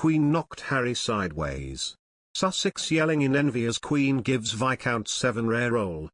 Queen knocked Harry sideways. Sussex yelling in envy as Queen gives Viscount Severn rare role.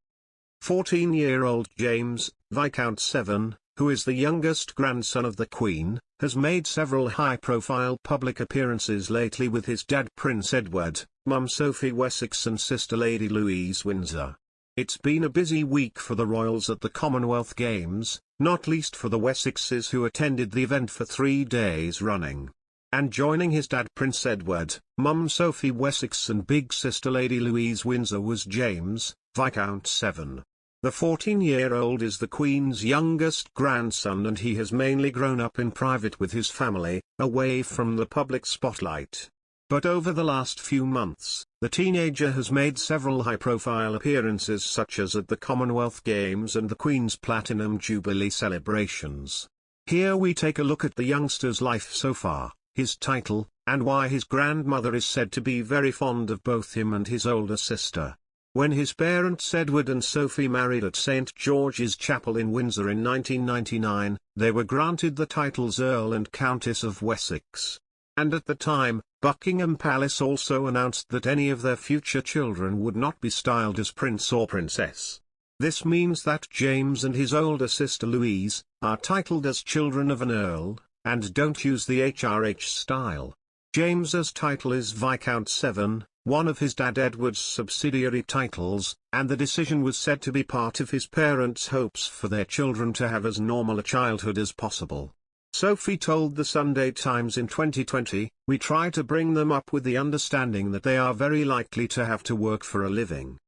14-year-old James, Viscount Severn, who is the youngest grandson of the Queen, has made several high-profile public appearances lately with his dad Prince Edward, mum Sophie Wessex and sister Lady Louise Windsor. It's been a busy week for the royals at the Commonwealth Games, not least for the Wessexes who attended the event for 3 days running. And joining his dad Prince Edward, mum Sophie Wessex and big sister Lady Louise Windsor was James, Viscount Severn. The 14-year-old is the Queen's youngest grandson and he has mainly grown up in private with his family, away from the public spotlight. But over the last few months, the teenager has made several high-profile appearances such as at the Commonwealth Games and the Queen's Platinum Jubilee celebrations. Here we take a look at the youngster's life so far, his title, and why his grandmother is said to be very fond of both him and his older sister. When his parents Edward and Sophie married at St. George's Chapel in Windsor in 1999, they were granted the titles Earl and Countess of Wessex. And at the time, Buckingham Palace also announced that any of their future children would not be styled as prince or princess. This means that James and his older sister Louise are titled as children of an earl, and don't use the HRH style. James's title is Viscount Severn, one of his dad Edward's subsidiary titles, and the decision was said to be part of his parents' hopes for their children to have as normal a childhood as possible. Sophie told the Sunday Times in 2020, "We try to bring them up with the understanding that they are very likely to have to work for a living.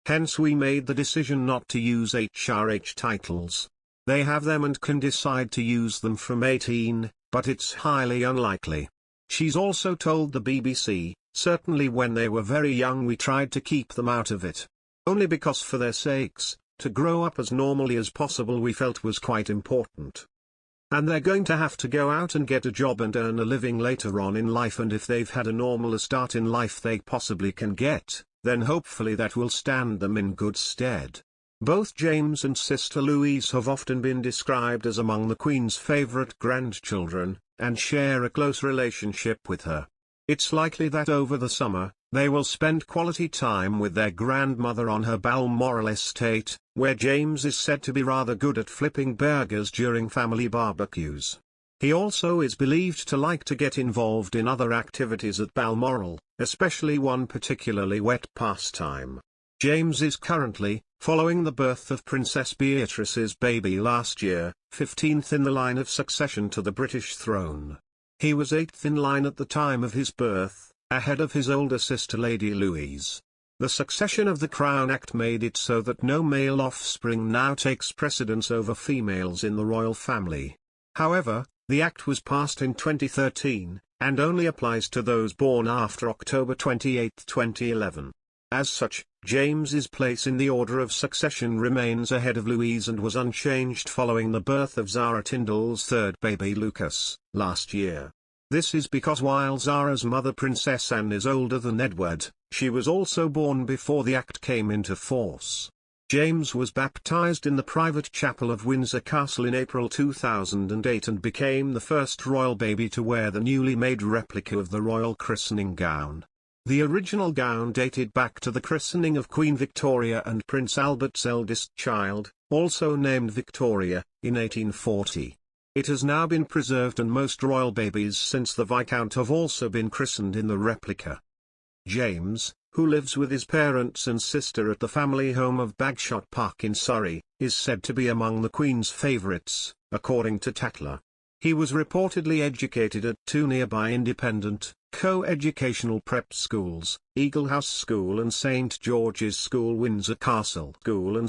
Hence we made the decision not to use HRH titles. They have them and can decide to use them from 18, but it's highly unlikely." She's also told the BBC, "Certainly when they were very young we tried to keep them out of it. Only because for their sakes, to grow up as normally as possible we felt was quite important. And they're going to have to go out and get a job and earn a living later on in life, and if they've had a normal start in life they possibly can get, then hopefully that will stand them in good stead." Both James and sister Louise have often been described as among the Queen's favourite grandchildren, and share a close relationship with her. It's likely that over the summer, they will spend quality time with their grandmother on her Balmoral estate, where James is said to be rather good at flipping burgers during family barbecues. He also is believed to like to get involved in other activities at Balmoral, especially one particularly wet pastime. James is currently, following the birth of Princess Beatrice's baby last year, 15th in the line of succession to the British throne. He was 8th in line at the time of his birth, ahead of his older sister Lady Louise. The Succession of the Crown Act made it so that no male offspring now takes precedence over females in the royal family. However, the act was passed in 2013, and only applies to those born after October 28, 2011. As such, James's place in the order of succession remains ahead of Louise and was unchanged following the birth of Zara Tindall's third baby Lucas, last year. This is because while Zara's mother Princess Anne is older than Edward, she was also born before the act came into force. James was baptized in the private chapel of Windsor Castle in April 2008 and became the first royal baby to wear the newly made replica of the royal christening gown. The original gown dated back to the christening of Queen Victoria and Prince Albert's eldest child, also named Victoria, in 1840. It has now been preserved and most royal babies since the Viscount have also been christened in the replica. James, who lives with his parents and sister at the family home of Bagshot Park in Surrey, is said to be among the Queen's favourites, according to Tatler. He was reportedly educated at two nearby independent, co-educational prep schools, Eagle House School and St George's School, Windsor Castle School and